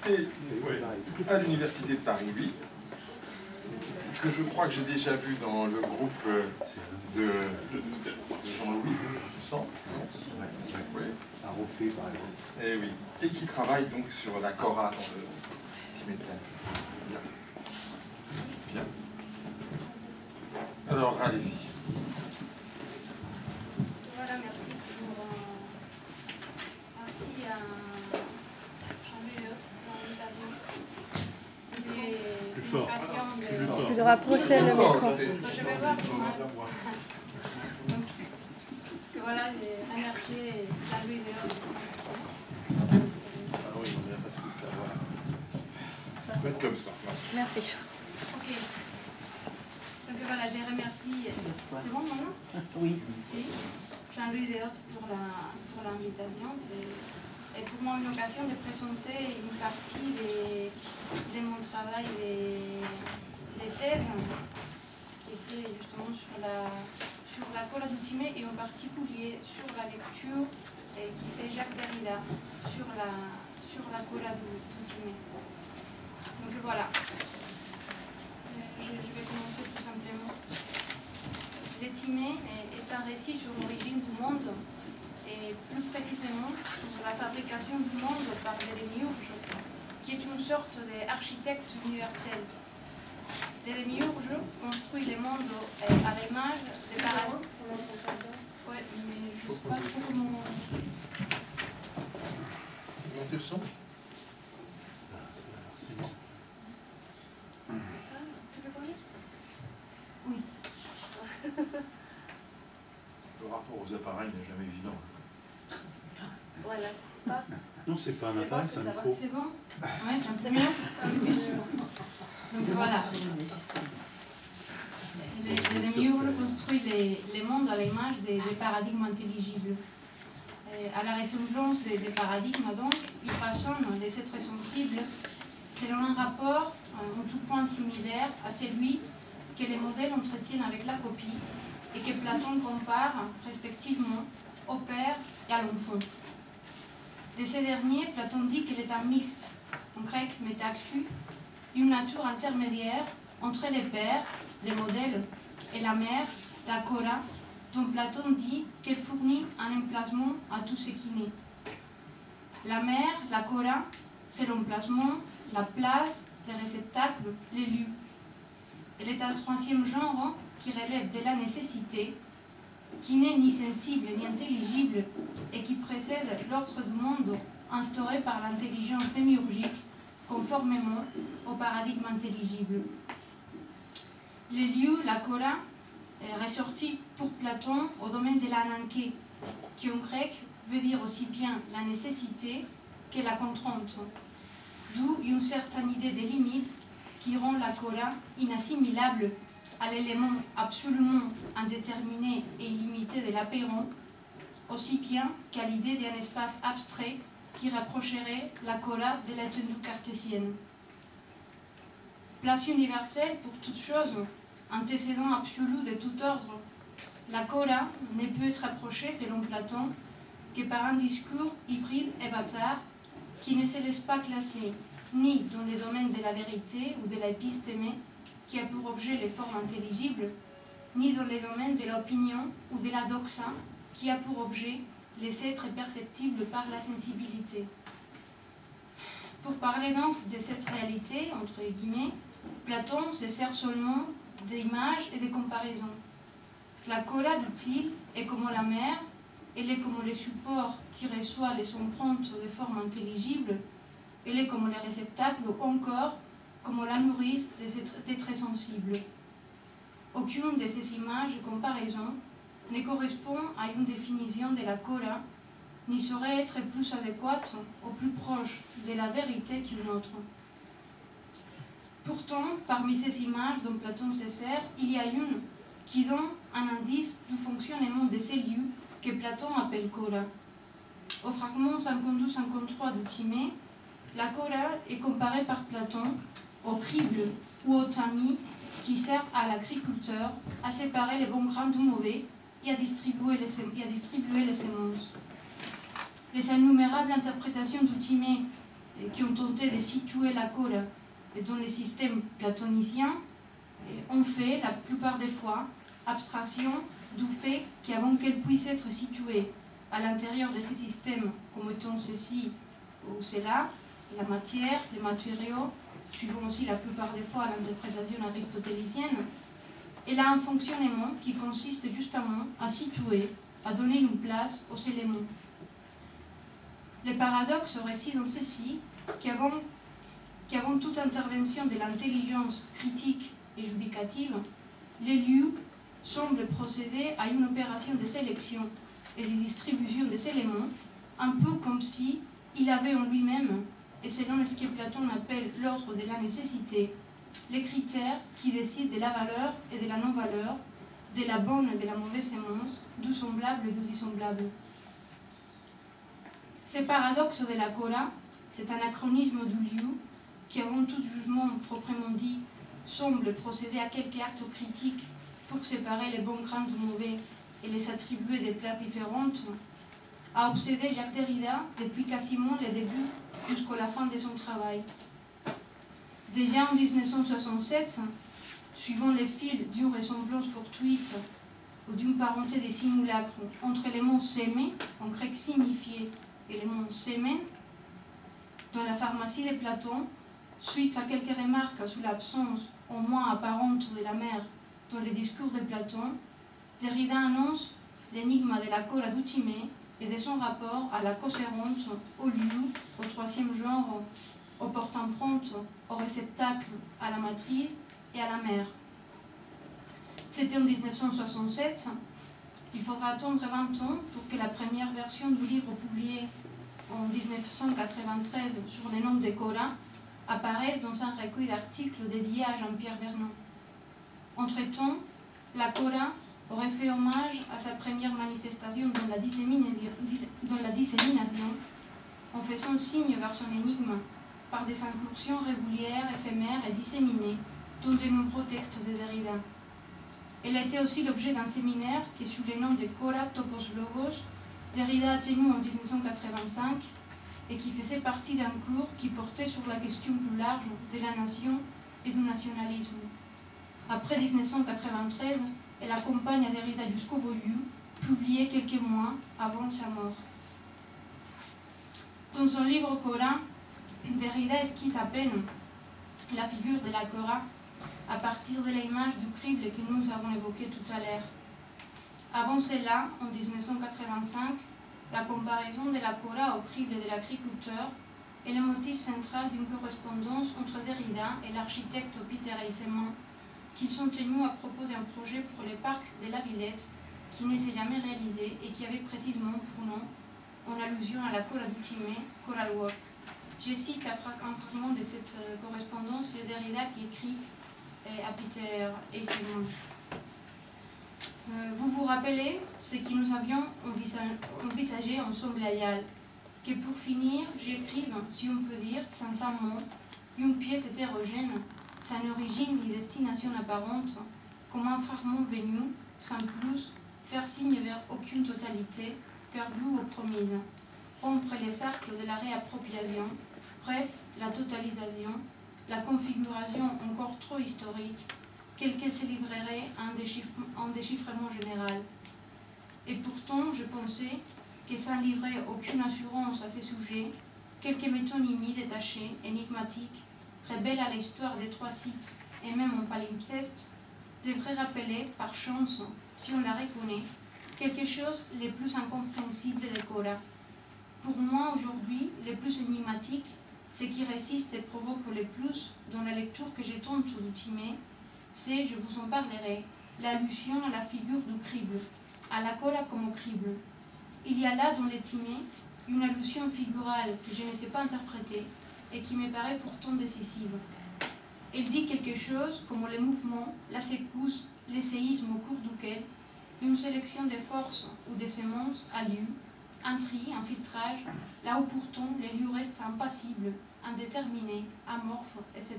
et à l'Université de Paris 8, que je crois que j'ai déjà vu dans le groupe de Jean-Louis, il me semble. Oui. Un refait, par exemple. Et oui. Et qui travaille donc sur la Cora dans le tibétain. Bien. Bien. Alors, allez-y. Voilà, merci pour ainsi un Plus fort. Je peux te rapprocher le micro. Je vais voir comment. Donc, voilà, j'ai remercié la vidéo. Ah oui, on vient parce que ça va. Ça peut être comme ça. Merci. Ok. Donc voilà, j'ai remercié. C'est bon maintenant? Oui. Si. Jean-Louis Dehotte pour l'invitation. Et pour moi, une occasion de présenter une partie de mon travail des thèses, qui c'est justement sur la Cola d'Outimé et en particulier sur la lecture qui fait Jacques Derrida sur la Cola d'Outimé. Donc voilà. Je vais commencer tout simplement. L'Étimé est un récit sur l'origine du monde et plus précisément sur la fabrication du monde par les démiurges, qui est une sorte d'architecte universel. Les démiurges construisent les mondes à l'image des paradis. Ouais, mais je ne sais pas trop comment. Montez le son. C'est bon. Tu veux parler? Oui. Le rapport aux appareils n'est jamais évident. Voilà. Non, c'est pas un appareil, c'est un micro. C'est bon? Oui, c'est mieux. Donc voilà. Les démiurges construisent les mondes à l'image des paradigmes intelligibles. Et à la ressemblance des paradigmes, donc, ils façonnent les êtres sensibles selon un rapport en tout point similaire à celui que les modèles entretiennent avec la copie et que Platon compare respectivement au père et à l'enfant. De ces derniers, Platon dit qu'il est un mixte, en grec métaxu, une nature intermédiaire entre les pères, les modèles, et la mère, la Cora, dont Platon dit qu'elle fournit un emplacement à tout ce qui naît. La mère, la Cora, c'est l'emplacement, la place, les réceptacles, les lieux. Elle est un troisième genre qui relève de la nécessité, qui n'est ni sensible ni intelligible et qui précède l'ordre du monde instauré par l'intelligence démiurgique conformément au paradigme intelligible. Les lieux, la Cora, est ressorti pour Platon au domaine de l'ananké, qui en grec veut dire aussi bien la nécessité que la contrainte, d'où une certaine idée des limites qui rend la Cora inassimilable à l'élément absolument indéterminé et illimité de l'apéron, aussi bien qu'à l'idée d'un espace abstrait qui rapprocherait la Cora de la tenue cartésienne. Place universelle pour toute chose, antécédent absolu de tout ordre, la Cora ne peut être approchée, selon Platon, que par un discours hybride et bâtard qui ne se laisse pas classer ni dans les domaines de la vérité ou de l'épistémé, qui a pour objet les formes intelligibles, ni dans les domaines de l'opinion ou de la doxa, qui a pour objet les êtres perceptibles par la sensibilité. Pour parler donc de cette réalité, entre guillemets, Platon se sert seulement d'images et de comparaisons. La Cora, dit-il, est comme la mer, elle est comme le support qui reçoit les empreintes de formes intelligibles, elle est comme les réceptacles ou encore comme la nourrice des très sensibles. Aucune de ces images et comparaisons ne correspond à une définition de la Cora, ni saurait être plus adéquate ou plus proche de la vérité qu'une autre. Pourtant, parmi ces images dont Platon se sert, il y a une qui donne un indice du fonctionnement de ces lieux que Platon appelle Cora. Au fragment 52-53 du Timée, la Cora est comparée par Platon au crible ou au tamis qui sert à l'agriculteur à séparer les bons grains du mauvais et à distribuer les semences. Les innumérables interprétations du Timée qui ont tenté de situer la cola dans les systèmes platoniciens ont fait, la plupart des fois, abstraction du fait qu'avant qu'elle puisse être située à l'intérieur de ces systèmes, comme étant ceci ou cela, la matière, les matériaux, suivant aussi la plupart des fois l'interprétation aristotélicienne, elle a un fonctionnement qui consiste justement à situer, à donner une place aux éléments. Le paradoxe réside dans ceci qu'avant toute intervention de l'intelligence critique et judicative, les lieux semblent procéder à une opération de sélection et de distribution des éléments, un peu comme si il avait en lui-même, et selon ce que Platon appelle l'ordre de la nécessité, les critères qui décident de la valeur et de la non-valeur, de la bonne et de la mauvaise sémence, du semblable et du dissemblable. Ce paradoxe de la cola, cet anachronisme du lieu, qui avant tout jugement proprement dit, semble procéder à quelque acte critique pour séparer les bons grains du mauvais et les attribuer des places différentes, a obsédé Jacques Derrida depuis quasiment le début jusqu'à la fin de son travail. Déjà en 1967, suivant les fils d'une ressemblance fortuite ou d'une parenté des simulacres entre les mots sémé, en grec signifié, et les mots sémen, dans la pharmacie de Platon, suite à quelques remarques sur l'absence au moins apparente de la mère dans les discours de Platon, Derrida annonce l'énigme de la cola du Timée et de son rapport à la cosérante, au lieu, au troisième genre, au porte-empreinte, au réceptacle, à la matrice et à la mère. C'était en 1967. Il faudra attendre 20 ans pour que la première version du livre publié en 1993 sur les noms des colas apparaisse dans un recueil d'articles dédié à Jean-Pierre Vernant. Entre-temps, la cola aurait fait hommage à sa première manifestation dans la dissémination en faisant signe vers son énigme par des incursions régulières, éphémères et disséminées dans de nombreux textes de Derrida. Elle a été aussi l'objet d'un séminaire qui, sous le nom de Cola Topos Logos, Derrida a tenu en 1985 et qui faisait partie d'un cours qui portait sur la question plus large de la nation et du nationalisme. Après 1993, elle accompagne Derrida jusqu'au volume, publié quelques mois avant sa mort. Dans son livre Cola, Derrida esquisse à peine la figure de la Cora à partir de l'image du crible que nous avons évoqué tout à l'heure. Avant cela, en 1985, la comparaison de la Cora au crible de l'agriculteur est le motif central d'une correspondance entre Derrida et l'architecte Peter Eisenman, qu'ils sont tenus à propos d'un projet pour le parc de la Villette qui ne s'est jamais réalisé et qui avait précisément pour nom, en allusion à la cola du Timée, Coral Walk. Je cite un fragment de cette correspondance de Derrida qui écrit à Peter Eisenman. Vous vous rappelez ce que nous avions envisagé ensemble à Yale, que pour finir, j'écrive, si on peut dire, sincèrement, une pièce hétérogène, sans origine ni destination apparente, comme un fragment venu, sans plus, faire signe vers aucune totalité, perdue ou promise, rompre les cercles de la réappropriation, bref, la totalisation, la configuration encore trop historique, qu'elle se livrerait à un déchiffrement général. Et pourtant, je pensais que sans livrer aucune assurance à ces sujets, quelques métonymies détachées, énigmatiques, rebelles à l'histoire des trois sites et même en palimpseste, devraient rappeler, par chance, si on la reconnaît, quelque chose les plus incompréhensibles de Cola. Pour moi, aujourd'hui, les plus énigmatiques, ce qui résiste et provoque le plus dans la lecture que je tente du Timée, c'est, je vous en parlerai, l'allusion à la figure du crible, à la Cola comme au crible. Il y a là dans les Timée une allusion figurale que je ne sais pas interpréter et qui me paraît pourtant décisive. Elle dit quelque chose comme le mouvement, la secousse, l'essayisme au cours duquel une sélection des forces ou des semences a lieu, un tri, un filtrage, là où pourtant les lieux restent impassibles, indéterminés, amorphes, etc.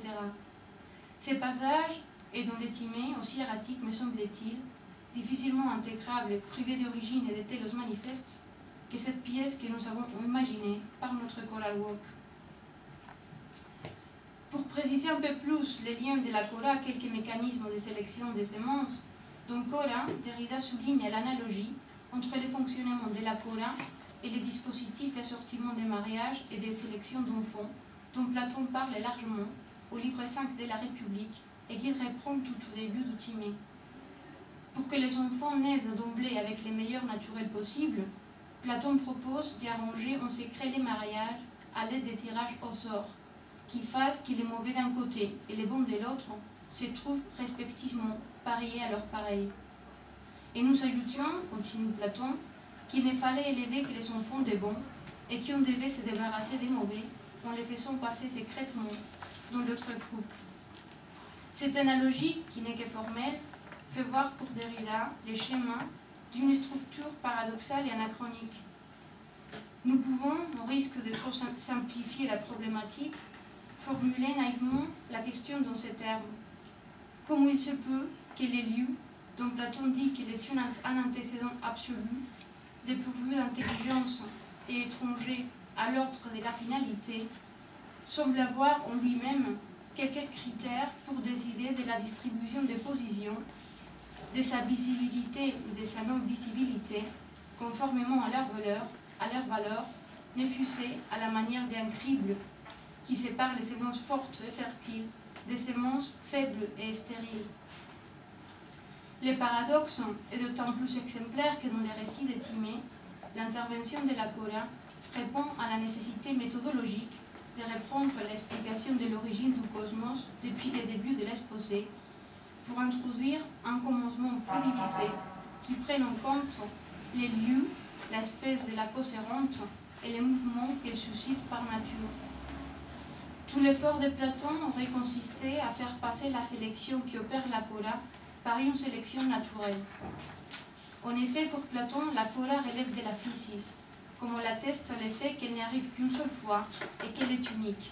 Ces passages, et dans les Timée, aussi erratiques me semble-t-il, difficilement intégrables, privés d'origine et de telos manifestes, que cette pièce que nous avons imaginée par notre Coral Walk. préciser un peu plus les liens de la Cora, quelques mécanismes de sélection des semences, dans Cora, Derrida souligne l'analogie entre le fonctionnement de la Cora et les dispositifs d'assortiment des mariages et des sélections d'enfants, dont Platon parle largement au livre 5 de la République et qu'il reprend tout au début du Timée. Pour que les enfants naissent d'emblée avec les meilleurs naturels possibles, Platon propose d'arranger en secret les mariages à l'aide des tirages au sort, qui fassent que les mauvais d'un côté et les bons de l'autre se trouvent respectivement pariés à leurs pareils. Et nous ajoutions, continue Platon, qu'il ne fallait élever que les enfants des bons et qu'on devait se débarrasser des mauvais en les faisant passer secrètement dans l'autre groupe. Cette analogie, qui n'est que formelle, fait voir pour Derrida les schémas d'une structure paradoxale et anachronique. Nous pouvons, au risque de trop simplifier la problématique, formuler naïvement la question dans ces termes. Comment il se peut que les lieux, dont Platon dit qu'il est un antécédent absolu, dépourvu d'intelligence et étranger à l'ordre de la finalité, semble avoir en lui-même quelques critères pour décider de la distribution des positions, de sa visibilité ou de sa non-visibilité, conformément à leur valeur, ne fût-ce à la manière d'un crible qui sépare les semences fortes et fertiles des semences faibles et stériles. Le paradoxe est d'autant plus exemplaire que dans les récits de Timée, l'intervention de la Cora répond à la nécessité méthodologique de reprendre l'explication de l'origine du cosmos depuis le début de l'exposé pour introduire un commencement plus divisé qui prenne en compte les lieux, l'espèce de la cause errante et les mouvements qu'elle suscite par nature. Tout l'effort de Platon aurait consisté à faire passer la sélection qui opère la Cora par une sélection naturelle. En effet, pour Platon, la Cora relève de la physis, comme l'atteste le fait qu'elle n'arrive qu'une seule fois et qu'elle est unique.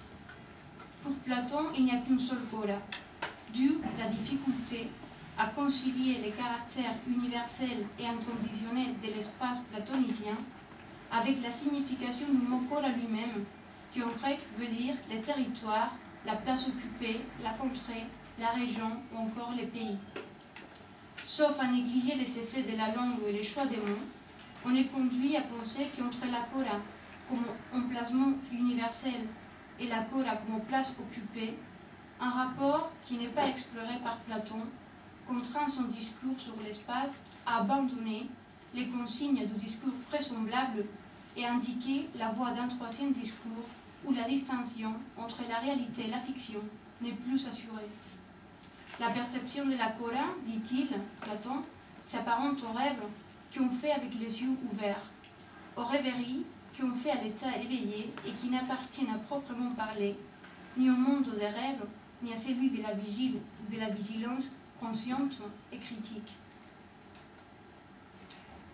Pour Platon, il n'y a qu'une seule Cora, due la difficulté à concilier les caractères universels et inconditionnels de l'espace platonicien avec la signification du mot Cora lui-même, qui en grec veut dire les territoires, la place occupée, la contrée, la région ou encore les pays. Sauf à négliger les effets de la langue et les choix des mots, on est conduit à penser qu'entre la Cora comme emplacement universel et la Cora comme place occupée, un rapport qui n'est pas exploré par Platon contraint son discours sur l'espace à abandonner les consignes du discours vraisemblable et indiquer la voie d'un troisième discours où la distinction entre la réalité et la fiction n'est plus assurée. La perception de la Cora, dit-il, Platon, s'apparente aux rêves qu'on fait avec les yeux ouverts, aux rêveries qu'on fait à l'état éveillé et qui n'appartiennent à proprement parler ni au monde des rêves, ni à celui de la vigile ou de la vigilance consciente et critique.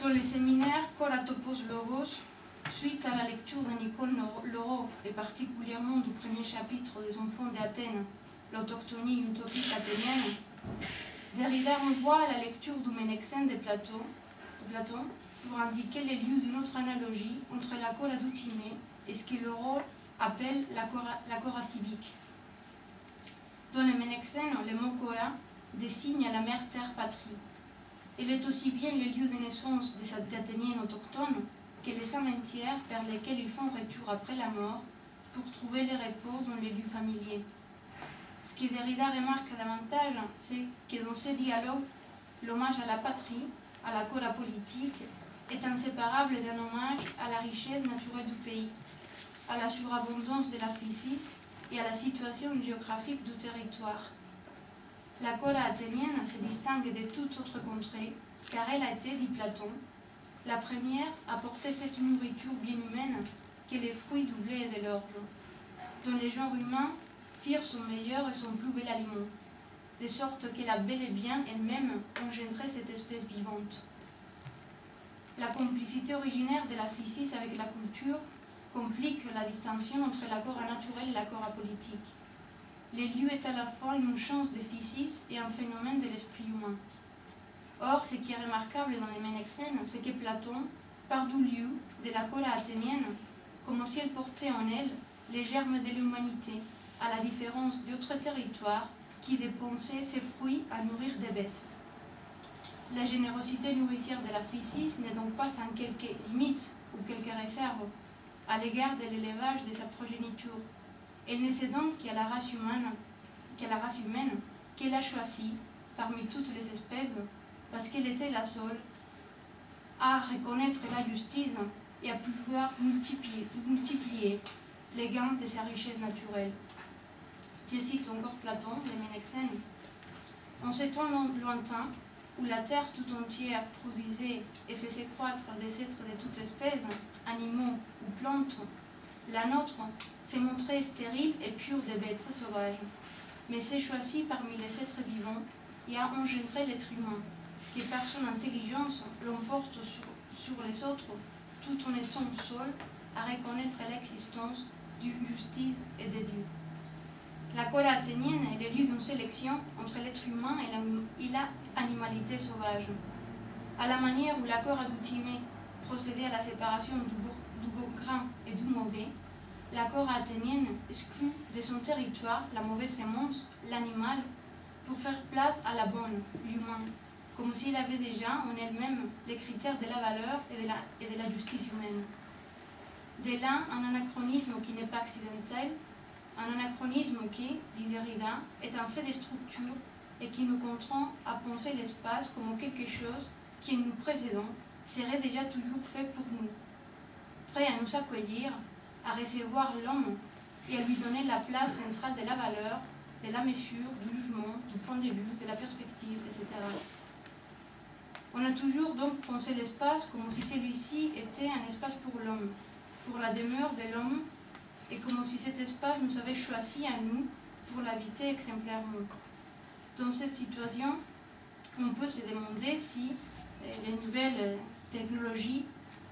Dans les séminaires Cora Topos Logos, suite à la lecture de Nicole Leroux et particulièrement du premier chapitre des Enfants d'Athènes, l'autochtonie utopique athénienne, Derrida renvoie à la lecture du Ménexène de Platon pour indiquer les lieux d'une autre analogie entre la Cora du Timée et ce que Leroux appelle la Cora civique. Dans le Ménexène, le mot Cora désigne la mère terre patrie. Il est aussi bien le lieu de naissance des Athéniens autochtones que les cimetières vers lesquels ils font retour après la mort pour trouver le repos dans les lieux familiers. Ce que Derrida remarque davantage, c'est que dans ces dialogues, l'hommage à la patrie, à la Cora politique, est inséparable d'un hommage à la richesse naturelle du pays, à la surabondance de la physis et à la situation géographique du territoire. La Cora athénienne se distingue de toute autre contrée, car elle a été, dit Platon, la première à porter cette nourriture bien humaine qu'est les fruits du blé et de l'orge, dont le genre humain tire son meilleur et son plus bel aliment, de sorte qu'elle a bel et bien elle-même engendré cette espèce vivante. La complicité originaire de la physis avec la culture complique la distinction entre la Cora naturelle et la Cora politique. Les lieux est à la fois une chance de physis et un phénomène de l'esprit humain. Or, ce qui est remarquable dans les Ménexènes, c'est que Platon part du lieu de la Cora athénienne comme si elle portait en elle les germes de l'humanité, à la différence d'autres territoires qui dépensaient ces fruits à nourrir des bêtes. La générosité nourricière de la Frécis n'est donc pas sans quelques limites ou quelques réserves à l'égard de l'élevage de sa progéniture. Elle ne cède donc qu'à la race humaine qu'elle a choisie parmi toutes les espèces parce qu'elle était la seule à reconnaître la justice et à pouvoir multiplier les gains de sa richesse naturelle. Je cite encore Platon, les Ménexènes. En ces temps lointains, où la terre tout entière produisait et faisait croître des êtres de toute espèce, animaux ou plantes, la nôtre s'est montrée stérile et pure des bêtes sauvages, mais s'est choisie parmi les êtres vivants et a engendré l'être humain, qui par son intelligence l'emporte sur les autres, tout en étant seul à reconnaître l'existence d'une justice et des dieux. La Cora athénienne est le lieu d'une sélection entre l'être humain et l'animalité sauvage. À la manière où la Cora d'Outimée procédait à la séparation du bon grain et du mauvais, la Cora athénienne exclut de son territoire la mauvaise sémence, l'animal, pour faire place à la bonne, l'humain, comme s'il avait déjà en elle-même les critères de la valeur et de la justice humaine. De là, un anachronisme qui n'est pas accidentel, un anachronisme qui, dit Derrida, est un fait de structure et qui nous contraint à penser l'espace comme quelque chose qui, nous précédant, serait déjà toujours fait pour nous, prêt à nous accueillir, à recevoir l'homme et à lui donner la place centrale de la valeur, de la mesure, du jugement, du point de vue, de la perspective, etc. On a toujours donc pensé l'espace comme si celui-ci était un espace pour l'homme, pour la demeure de l'homme, et comme si cet espace nous avait choisi à nous pour l'habiter exemplairement. Dans cette situation, on peut se demander si les nouvelles technologies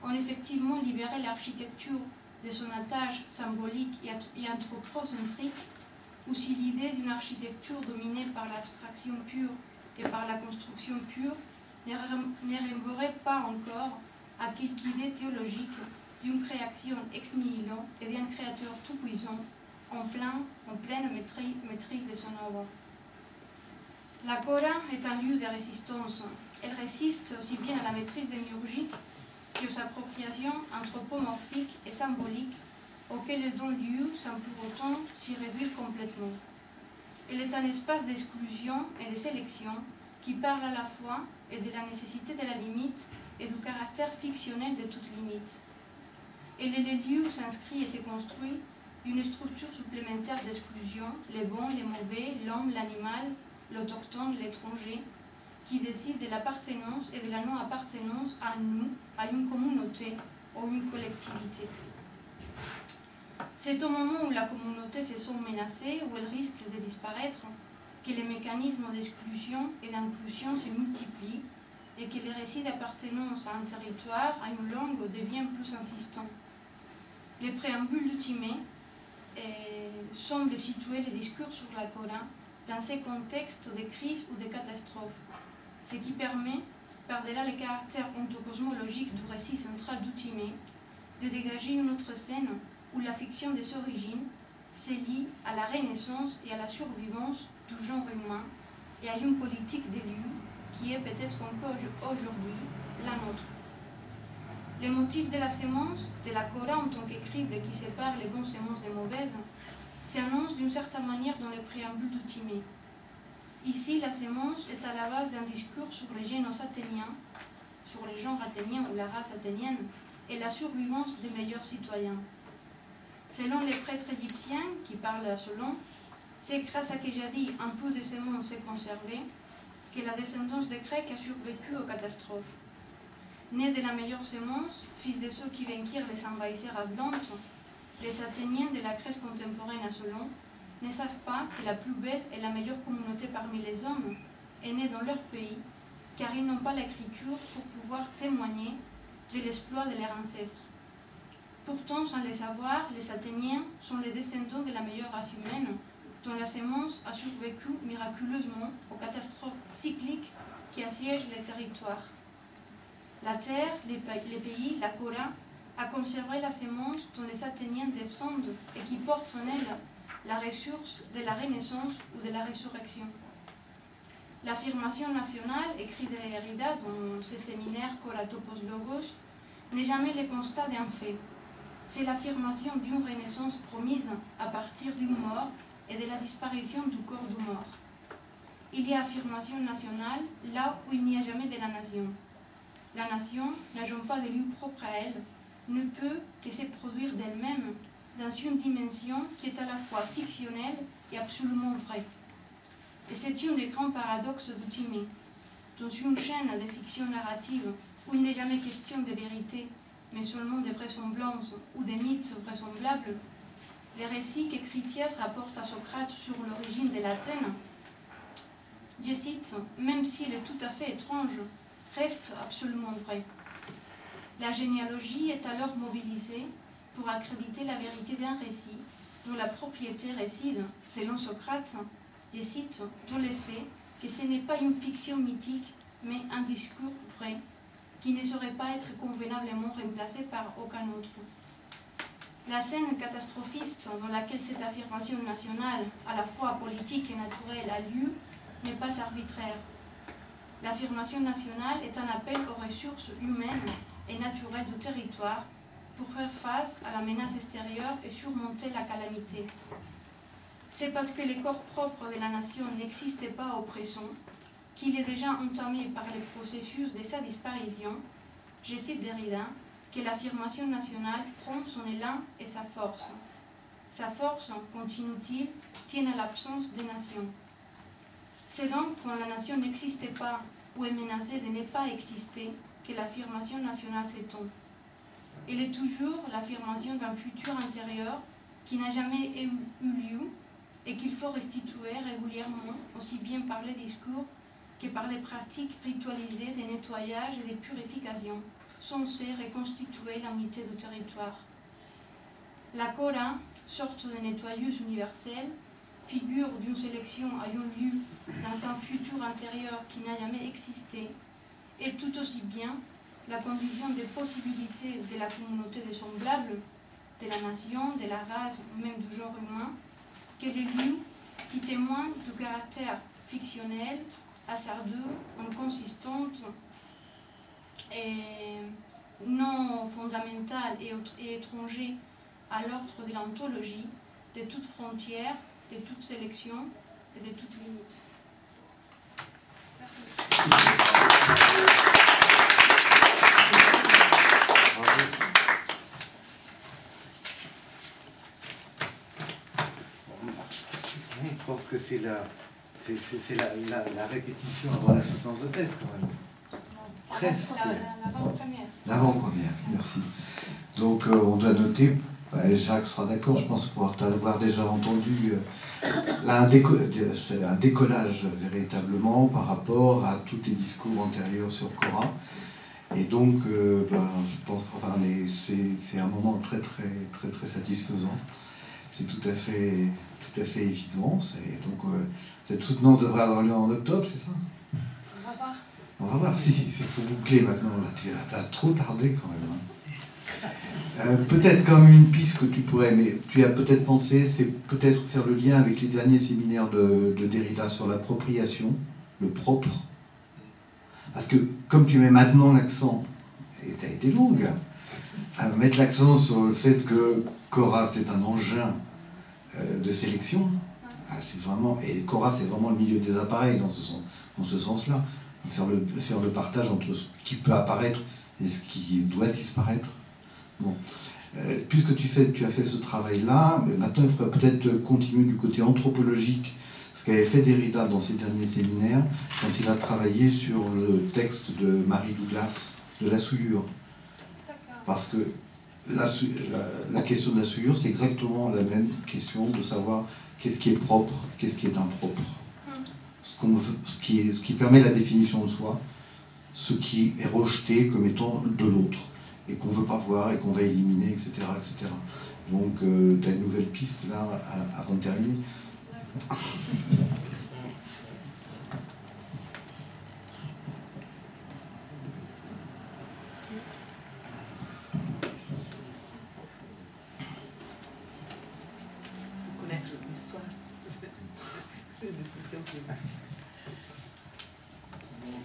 ont effectivement libéré l'architecture de son attache symbolique et anthropocentrique, ou si l'idée d'une architecture dominée par l'abstraction pure et par la construction pure ne renvoierait pas encore à quelque idée théologique d'une création ex nihilo et d'un créateur tout-puissant en pleine maîtrise de son œuvre. La Cora est un lieu de résistance. Elle résiste aussi bien à la maîtrise démiurgique qu'aux appropriations anthropomorphiques et symboliques auxquelles elle donne lieu sans pour autant s'y réduire complètement. Elle est un espace d'exclusion et de sélection qui parle à la fois et de la nécessité de la limite et du caractère fictionnel de toute limite. Elle est le lieu où s'inscrit et se construit une structure supplémentaire d'exclusion, les bons, les mauvais, l'homme, l'animal, l'autochtone, l'étranger, qui décide de l'appartenance et de la non-appartenance à nous, à une communauté ou une collectivité. C'est au moment où la communauté se sent menacée, où elle risque de disparaître, que les mécanismes d'exclusion et d'inclusion se multiplient et que les récits d'appartenance à un territoire, à une langue, deviennent plus insistants. Les préambules du Timée semblent situer les discours sur la Cora dans ces contextes de crise ou de catastrophe, ce qui permet, par-delà le caractère ontocosmologique du récit central du Timée, de dégager une autre scène où la fiction des origines se lie à la renaissance et à la survivance du genre humain et à une politique d'élu qui est peut-être encore aujourd'hui la nôtre. Les motifs de la sémence, de la Cora en tant qu'écrible qui sépare les bonnes sémences des mauvaises, s'annoncent d'une certaine manière dans le préambule du Timée. Ici, la sémence est à la base d'un discours sur les génos athéniens, sur les genres athéniens ou la race athénienne, et la survivance des meilleurs citoyens. Selon les prêtres égyptiens, qui parlent selon, c'est grâce à que jadis un peu de sémence s'est conservé, que la descendance des Grecs a survécu aux catastrophes. Nés de la meilleure sémence, fils de ceux qui vainquirent les envahisseurs atlantes, les Athéniens de la Grèce contemporaine à Solon ne savent pas que la plus belle et la meilleure communauté parmi les hommes est née dans leur pays, car ils n'ont pas l'écriture pour pouvoir témoigner de l'exploit de leurs ancêtres. Pourtant, sans le savoir, les Athéniens sont les descendants de la meilleure race humaine, dont la sémence a survécu miraculeusement aux catastrophes cycliques qui assiègent les territoires. La terre, les pays, la Cora, a conservé la sémence dont les Athéniens descendent et qui porte en elle la ressource de la renaissance ou de la résurrection. L'affirmation nationale, écrite de Derrida dans ses séminaires Koratopos Logos, n'est jamais le constat d'un fait. C'est l'affirmation d'une renaissance promise à partir d'une mort et de la disparition du corps du mort. Il y a affirmation nationale là où il n'y a jamais de la nation. La nation, n'ayant pas de lieu propre à elle, ne peut que se produire d'elle-même dans une dimension qui est à la fois fictionnelle et absolument vraie. Et c'est un des grands paradoxes du Timée. Dans une chaîne de fiction narrative où il n'est jamais question de vérité, mais seulement de vraisemblances ou de mythes vraisemblables, les récits que Critias rapporte à Socrate sur l'origine de l'Athènes, je cite, même s'il est tout à fait étrange, reste absolument vrai. La généalogie est alors mobilisée pour accréditer la vérité d'un récit dont la propriété réside, selon Socrate, je cite, dans le fait que ce n'est pas une fiction mythique, mais un discours vrai, qui ne saurait pas être convenablement remplacé par aucun autre. La scène catastrophiste dans laquelle cette affirmation nationale, à la fois politique et naturelle, a lieu, n'est pas arbitraire. L'affirmation nationale est un appel aux ressources humaines et naturelles du territoire pour faire face à la menace extérieure et surmonter la calamité. C'est parce que le corps propre de la nation n'existait pas au présent, qu'il est déjà entamé par les processus de sa disparition, je cite Derrida, que l'affirmation nationale prend son élan et sa force. Sa force, continue-t-il, tient à l'absence des nations. C'est donc quand la nation n'existait pas ou est menacée de ne pas exister que l'affirmation nationale s'étend. Elle est toujours l'affirmation d'un futur intérieur qui n'a jamais eu lieu et qu'il faut restituer régulièrement, aussi bien par les discours que par les pratiques ritualisées de nettoyage et de purification, censées reconstituer l'unité du territoire. La Cora, sorte de nettoyeuse universelle, figure d'une sélection ayant lieu dans un futur intérieur qui n'a jamais existé, et tout aussi bien la condition des possibilités de la communauté des semblables, de la nation, de la race, même du genre humain, que les lieux qui témoignent du caractère fictionnel, hasardeux, inconsistante et non fondamental et étranger à l'ordre de l'anthologie, de toute frontière, de toute sélection et de toute limite. Merci. Je pense que c'est la répétition avant la soutenance de thèse, quand même. Presque. L'avant-première. L'avant-première, merci. Donc, on doit noter, Jacques sera d'accord, je pense pouvoir t'avoir déjà entendu, là, c'est un décollage véritablement par rapport à tous les discours antérieurs sur Cora. Et donc, je pense, enfin, c'est un moment très, très, très, très satisfaisant. C'est tout à fait évident. Donc, cette soutenance devrait avoir lieu en octobre, c'est ça? On va voir. On va voir. Si, il faut boucler maintenant. T'as trop tardé quand même. Peut-être comme une piste que tu pourrais, mais tu as peut-être pensé, c'est peut-être faire le lien avec les derniers séminaires de Derrida sur l'appropriation, le propre. Parce que comme tu mets maintenant l'accent, et tu as été longue, à mettre l'accent sur le fait que Cora c'est un engin de sélection, c'est vraiment, et Cora c'est vraiment le milieu des appareils dans ce sens-là, faire le partage entre ce qui peut apparaître et ce qui doit disparaître. Bon. Puisque tu as fait ce travail-là, maintenant il faudrait peut-être continuer du côté anthropologique, ce qu'avait fait Derrida dans ses derniers séminaires, quand il a travaillé sur le texte de Mary Douglas, de la souillure. Parce que la question de la souillure, c'est exactement la même question de savoir qu'est-ce qui est propre, qu'est-ce qui est impropre. Ce qui permet la définition de soi, ce qui est rejeté comme étant de l'autre, et qu'on ne veut pas voir, et qu'on va éliminer, etc. etc. Donc, tu as une nouvelle piste là, avant de terminer. Connaître le l'histoire. C'est une discussion qui... Non,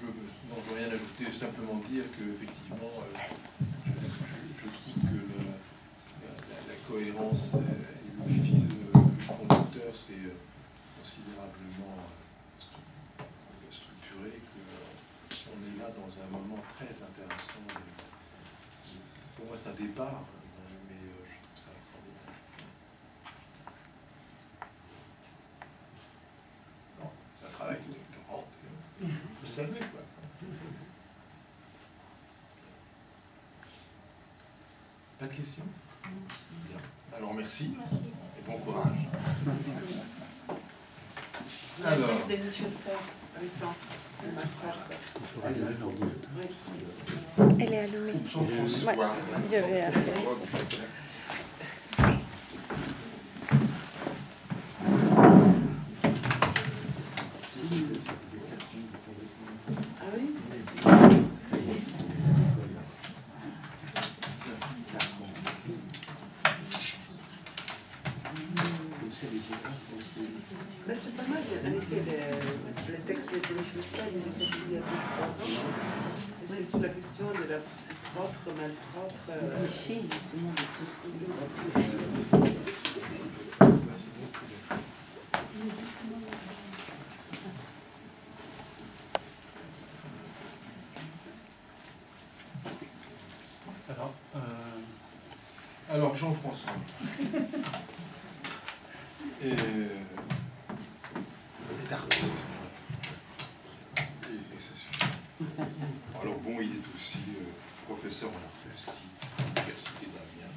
je veux rien ajouter, simplement dire qu'effectivement, je trouve que la cohérence et le fil conducteur, c'est considérablement structuré, qu'on est là dans un moment très intéressant. Pour moi, c'est un départ, mais je trouve ça extraordinaire. Non, c'est un travail de doctorant, vous savez, quoi. Pas de questions? Bien. Alors, merci. Merci. Et bon courage. Le texte de Michel Serres, récent. Elle est allumée. Jean-François. Ouais, je vais appeler. Ah oui? Mais c'est pas mal, en effet, les textes de Michel Serres, ils sont sortis il y a 2-3 ans. Et c'est sur la question de la propre, malpropre. Cliché, justement, de tout ce Alors, Jean-François. est artiste. Et ça suffit. Alors bon, il est aussi professeur en art plastique à l'université d'Amiens.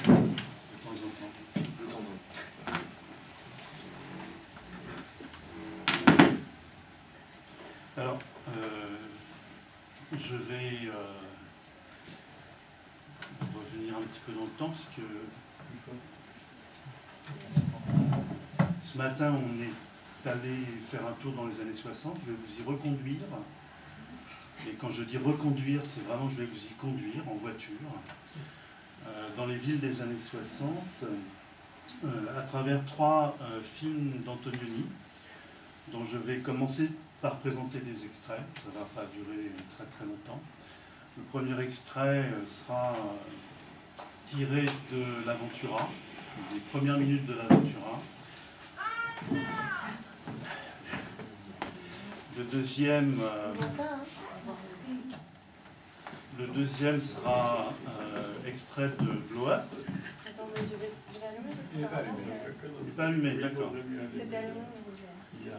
De temps en temps. De temps en temps. Alors, je vais revenir un petit peu dans le temps, parce que ce matin, on est allé faire un tour dans les années 60. Je vais vous y reconduire. Et quand je dis reconduire, c'est vraiment je vais vous y conduire en voiture dans les villes des années 60 à travers 3 films d'Antonioni, dont je vais commencer par présenter des extraits. Ça ne va pas durer très très longtemps. Le premier extrait sera tiré de l'Aventura, des premières minutes de l'Aventura. Le deuxième sera extrait de Blow Up. Attends, mais je vais allumer parce que Il n'est pas allumé. Il n'est pas allumé, d'accord. c'était allumé. Il y a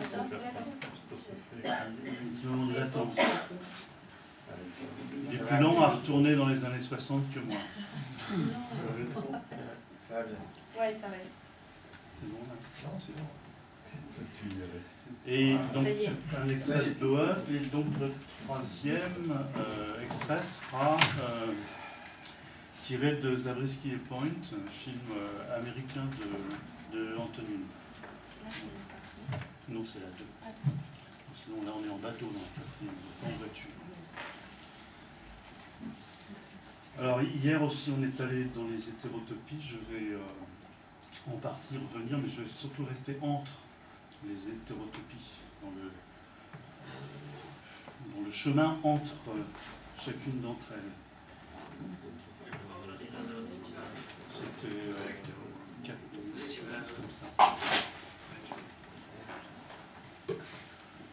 Attends, un petit moment de latence. Il est plus lent à retourner dans les années 60 que moi. Ça va bien. ouais, ça va. C'est bon là? Non, c'est bon. Et donc, Ça y est. un extrait de Blow Up, et donc le troisième extrait sera tiré de Zabriskie et Point, un film américain de Antonioni. Non, c'est la 2. Sinon, là, on est en bateau dans la quatrième, pas en voiture. Alors, hier aussi, on est allé dans les hétérotopies. Je vais en partie revenir, mais je vais surtout rester entre les hétérotopies, dans le chemin entre chacune d'entre elles. C'était 4 minutes, quelque chose comme ça.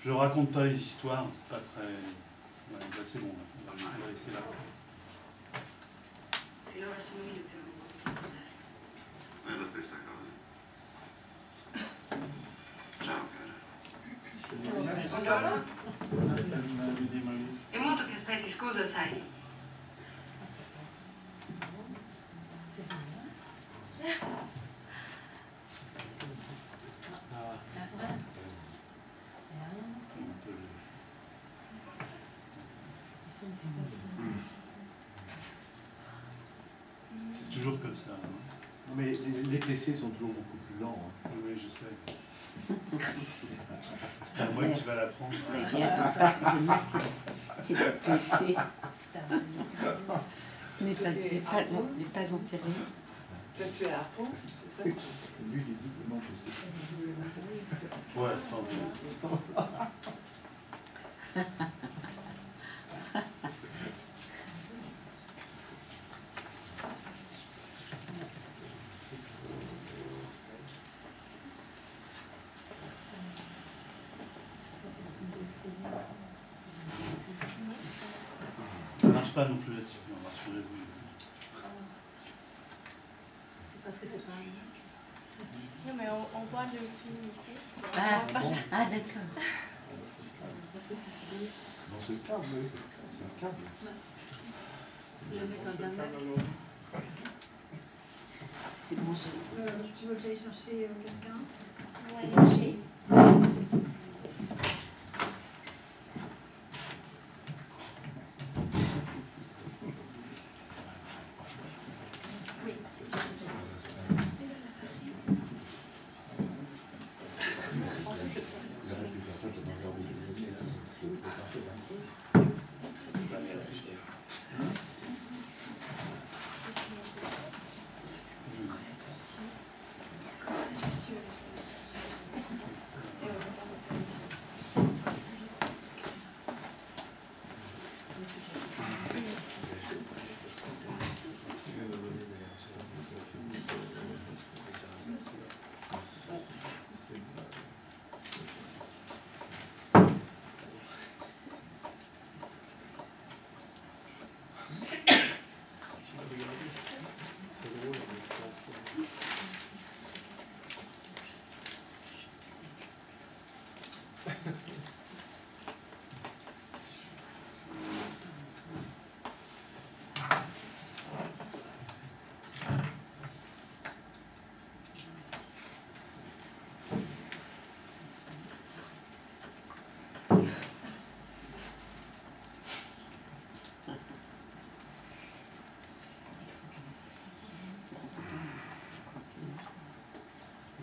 Je raconte pas les histoires, c'est pas très... Ouais, bah c'est bon, on va laisser là. È molto che aspetti, scusa, sai. C'est toujours comme ça. Hein. Non, mais les PC sont toujours beaucoup plus lents. Hein. Oui, je sais. C'est pas moi que tu vas l'apprendre. Il y a et le PC n'est pas enterré. Toi, tu es à Pont, c'est ça? Lui, il dit que non, je sais pas. Ouais, enfin, ça marche pas non plus là-dessus, non, rassurez-vous. Parce que c'est pas... Non, mais on voit le film ici. Ah, ah d'accord. Non, c'est le câble, oui. C'est un câble. Le mettre en gamme. C'est branché. Tu veux que j'aille chercher quelqu'un? Ouais. Branché.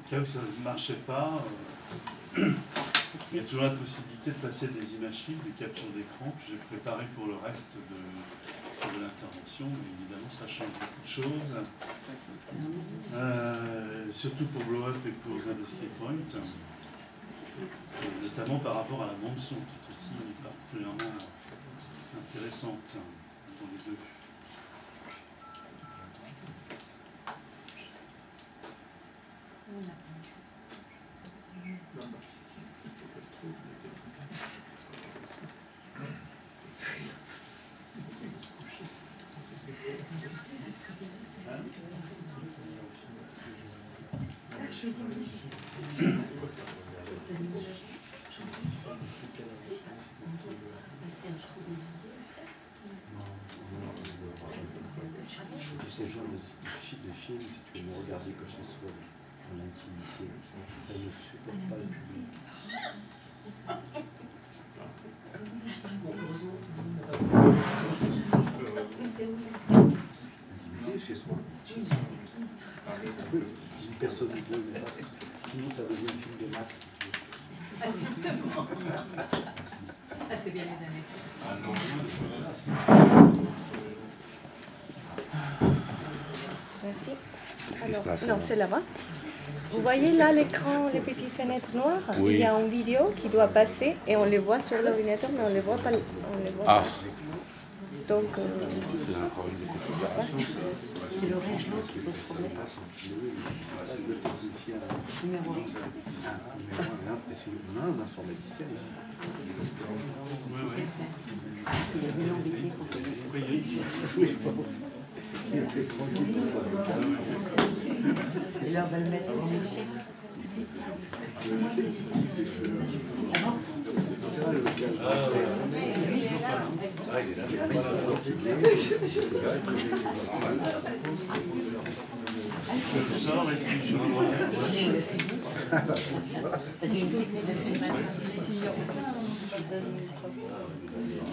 Au cas où ça ne marchait pas, il y a toujours la possibilité de passer des images fixes, des captures d'écran que j'ai préparées pour le reste de l'intervention. Évidemment, ça change beaucoup de choses, surtout pour Blow Up et pour Zabriskie Point, notamment par rapport à la bande-son, qui est aussi particulièrement intéressante dans les deux. Ces genres de films, si tu veux me regarder que ce soit dans l'intimité, ça ne supporte pas le public. L'intimité chez soi. Une personne ne peut pas. Sinon, ça devient un film de masse. Ah, c'est bien les années. Merci. Alors, non, c'est là-bas. Vous voyez là l'écran, les petites fenêtres noires? Oui. Il y a une vidéo qui doit passer et on les voit sur l'ordinateur, mais on ne les voit pas. On les voit pas. Donc, C'est le régiment qui pose problème. Numéro 1. On a un informaticien ici. Il y a des longues et là, on va le mettre en échec. Je sors et puis je regarde.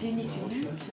J'ai une étude.